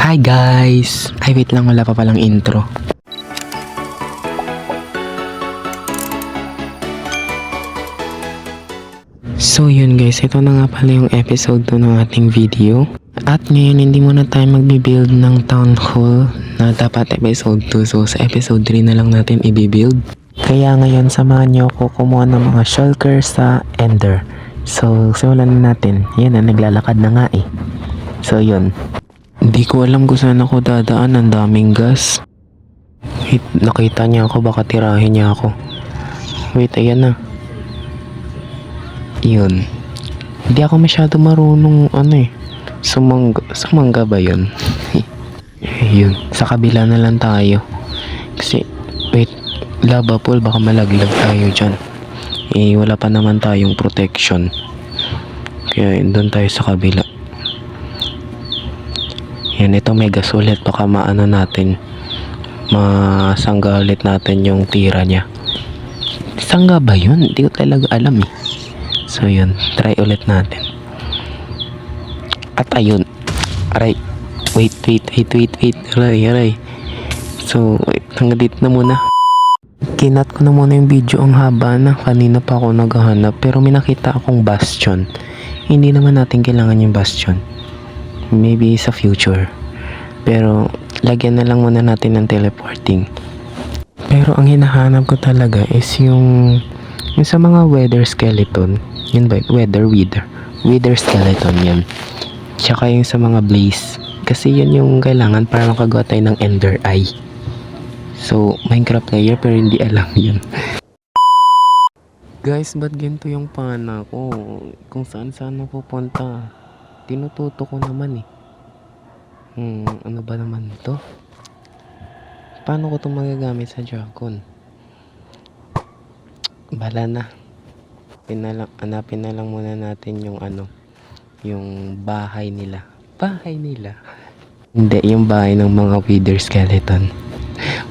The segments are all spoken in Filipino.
Hi guys! Ay wait lang, wala pa palang intro. So yun guys, ito na nga pala yung episode 2 ng ating video. At ngayon hindi muna tayo magbibuild ng town hall na dapat episode 2. So sa episode 3 na lang natin i-build. Kaya ngayon samahan nyo ako kumuha ng mga shulker sa Ender. So simulan na natin. Yan na, naglalakad na nga eh. So yun. Hindi ko alam kung saan ako dadaan, ang daming gas. Wait, nakita niya ako, baka tirahin niya ako. Wait, ayan na. Yun. Hindi ako masyado marunong sumangga ba yun? Yun, sa kabila na lang tayo. Kasi, wait, lava pool, baka malaglag tayo dyan. Wala pa naman tayong protection. Kaya doon tayo sa kabila. Yan, ito may gas ulit, baka masangga ulit natin yung tira niya. Sangga ba yun? Hindi ko talaga alam eh. So yun, try ulit natin. At ayun. Aray. Wait. Aray. So, wait, hanggang dito na muna. Kinat ko na muna yung video, ang haba na. Kanina pa ako naghahanap, pero may nakita akong bastion. Hindi naman natin kailangan yung bastion. Maybe sa future. Pero lagyan na lang muna natin ng teleporting. Pero ang hinahanap ko talaga is yung sa mga wither skeleton. Yun ba? Wither skeleton yan. Tsaka yung sa mga blaze. Kasi yun yung kailangan para makagawa tayo ng ender eye. So Minecraft player pero hindi alam yun. Guys, ba't ganito yung pana ko? Kung saan napupunta? Tinututo ko naman eh. Ano ba naman to? Paano ko to magagamit sa dragon? Bala na. Hanapin na lang muna natin yung yung bahay nila. Hindi, yung bahay ng mga wither skeleton.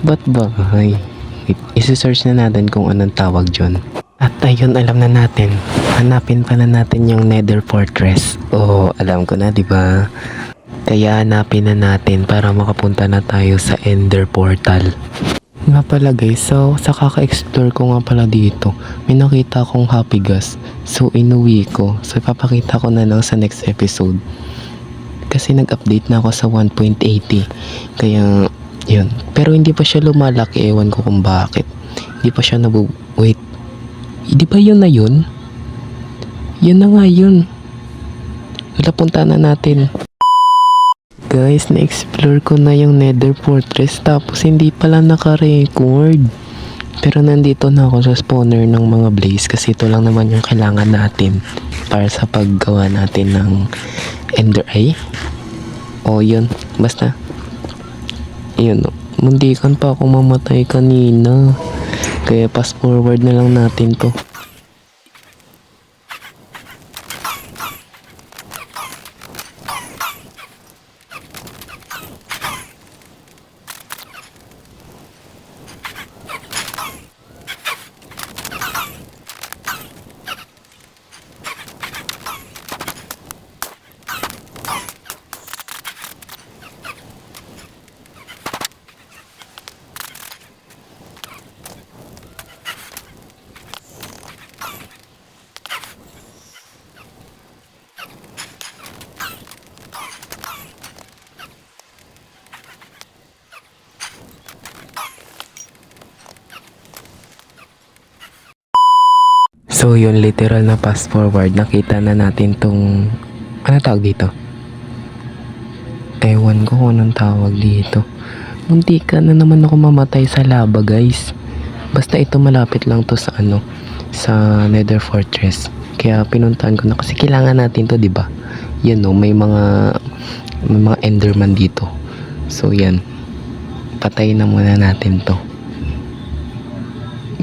Ba't bahay? Isi-search na natin kung anong tawag dyan. At ayun, alam na natin. Hanapin pala natin yung Nether Fortress. Oh, alam ko na, di ba? Kaya hanapin na natin para makapunta na tayo sa Ender Portal. Nga pala guys, so sa kaka-explore ko nga pala dito, may nakita akong happy gas. So inuwi ko. So ipapakita ko na lang sa next episode. Kasi nag-update na ako sa 1.80. Kaya, yun. Pero hindi pa siya lumalaki. Ewan ko kung bakit. Hindi pa siya wait. Hindi ba yun na yun? Yun na nga yun. Wala, punta na natin. Guys, na-explore ko na yung Nether Fortress tapos hindi pala naka-record. Pero nandito na ako sa spawner ng mga blaze kasi ito lang naman yung kailangan natin para sa paggawa natin ng Ender Eye. O yun, basta. Yun, muntikan pa ako mamatay kanina. Kaya fast forward na lang natin to. So yun, literal na fast forward. Nakita na natin tong ano tawag dito? Ewan ko kung anong tawag dito. Muntika na naman ako mamatay sa lava guys. Basta ito malapit lang to sa sa Nether Fortress. Kaya pinuntahan ko na kasi kailangan natin to, 'di ba? Yan, no, may mga enderman dito. So yan. Patayin na muna natin to.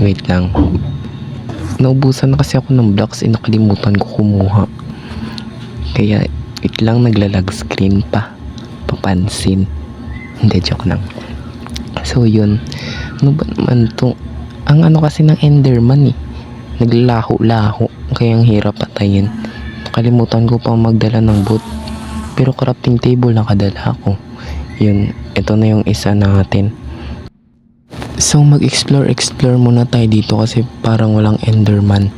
Wait lang. Naubusan na kasi ako ng blocks, nakalimutan ko kumuha. Kaya wait lang, naglalag screen pa. Papansin. Hindi, joke lang. So yun. Ano ba naman to? Ang kasi ng enderman eh. Naglalaho-laho. Kaya ang hirap patayin. Nakalimutan ko pa magdala ng boot. Pero crafting table nakadala ako. Yun, ito na yung isa natin. So mag-explore muna tayo dito kasi parang walang enderman.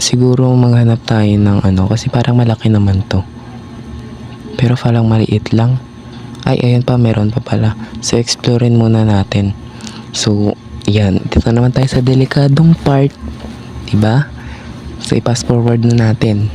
Siguro maghanap tayo ng ano kasi parang malaki naman to. Pero parang maliit lang. Ay, ayun pa, meron pa pala. So explorein muna natin. So, yan. Dito naman tayo sa delikadong part. Diba? So i-pass forward na natin.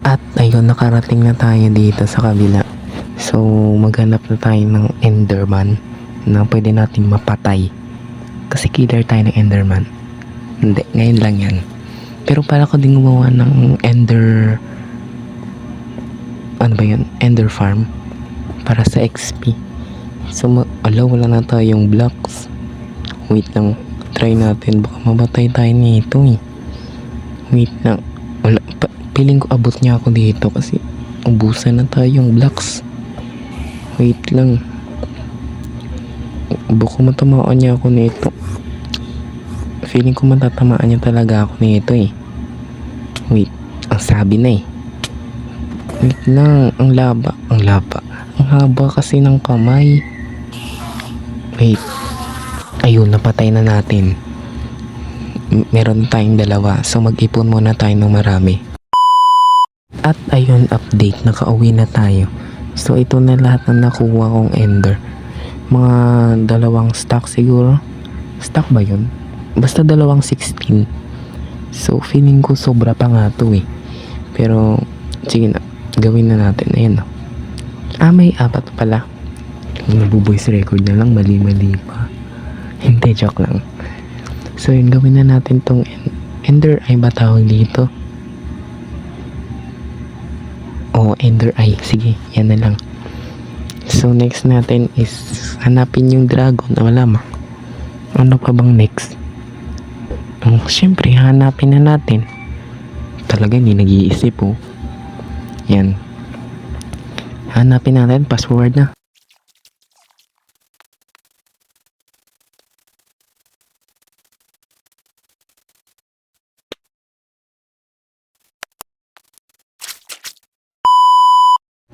At ayun, nakarating na tayo dito sa kabila. So, maghanap na tayo ng enderman na pwede nating mapatay. Kasi killer tayo ng enderman. Hindi, ngayon lang yan. Pero para ko din gumawa ng ano ba yun? Ender farm. Para sa XP. So, wala na tayong blocks. Wait lang. Try natin. Baka mabatay tayo nito eh. Wait lang. Feeling ko abot niya ako dito kasi ubusan na tayong blocks. Wait lang. Baka matamaan niya ako nito. Feeling ko matatamaan niya talaga ako nito eh. Wait. Ang sabi na eh. Wait lang. Ang laba. Ang haba kasi ng kamay. Wait. Ayun, napatay na natin. Meron tayong dalawa. So mag-ipon muna tayo ng marami. At ayun, update, nakauwi na tayo. So ito na lahat na nakuha kong ender. Mga 2 stack siguro. Stack ba yun? Basta 16. So feeling ko sobra pa nga to eh. Pero sige na, gawin na natin. Ayan no. May 4 pala. Nabuboys record na lang, mali pa. Hindi, joke lang. So yun, gawin na natin tong ender eye ba tawag dito? Ender eye. Sige, yan na lang. So next natin is hanapin yung dragon. Wala ma. Ano pa bang next? Syempre hanapin na natin. Talaga hindi nag-iisip oh. Yan. Hanapin natin. Pass forward na.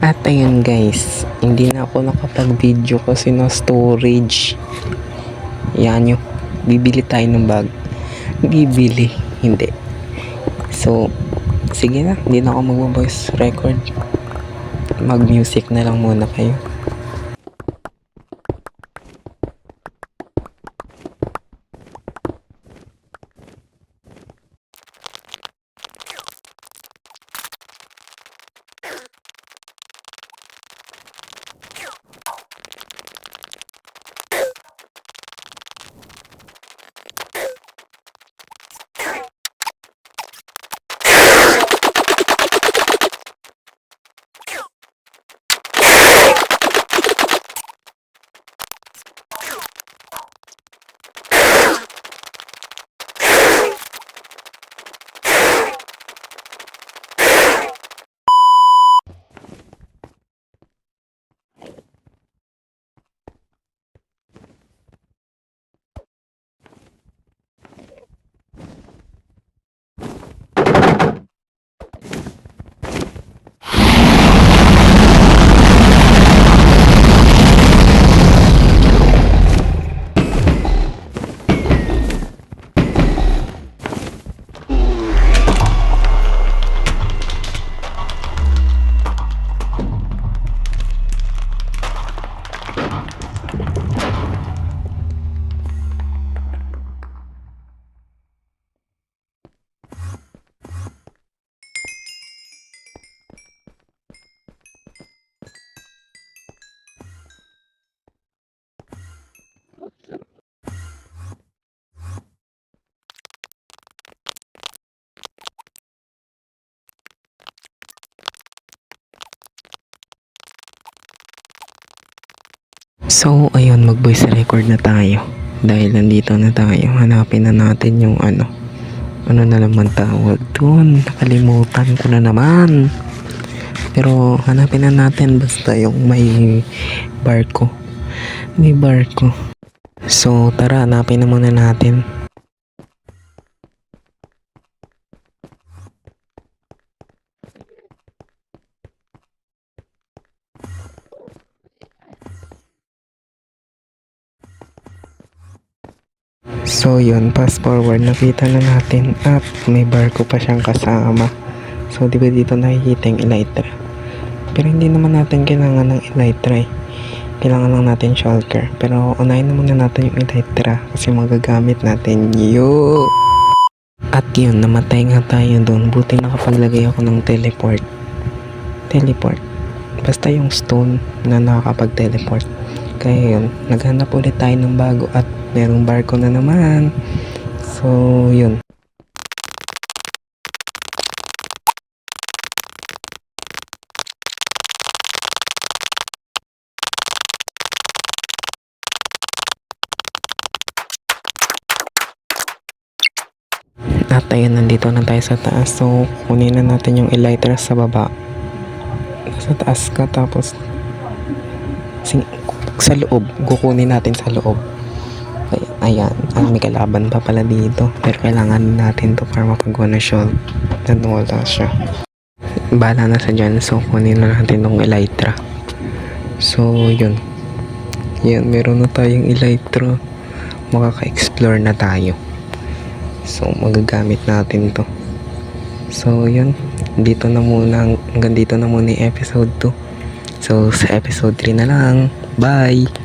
At ayun guys, hindi na ako nakapag-video kasi na storage. Yan yung bibili tayo ng bag. Bibili, hindi. So, sige na, hindi na ako mag-voice record. Mag-music na lang muna kayo. So, ayun, mag-voice record na tayo. Dahil nandito na tayo, hanapin na natin yung ano na naman tawag doon. Nakalimutan ko na naman. Pero, hanapin na natin basta yung may barko. May barko. So tara, hanapin na muna natin. So yun, fast forward, nakita na natin at may barko pa siyang kasama. So di ba dito nakikita yung elytra? Pero hindi naman natin kailangan ng elytra eh. Kailangan lang natin shulker. Pero unahin na muna natin yung elytra kasi magagamit natin yun. At yun, namatay nga tayo doon. Buti nakapaglagay ako ng teleport. Teleport. Basta yung stone na nakakapag-teleport. Kaya yun, naghanap ulit tayo ng bago at merong barko na naman. So, yun. At ayun, nandito na tayo sa taas. So, kunin na natin yung elytra sa baba. Sa taas ka, tapos sa loob. Kukunin natin sa loob. Ayan, may kalaban pa pala dito. Pero kailangan natin to para mapagawa na siya. Wala siya. Bahala na sa dyan. So, kunin na natin tong elytra. So, yun. Yan, meron na tayong elytra. Makaka-explore na tayo. So, magagamit natin to. So, yun. Hanggang dito na muna yung episode 2. So, sa episode 3 na lang. Bye!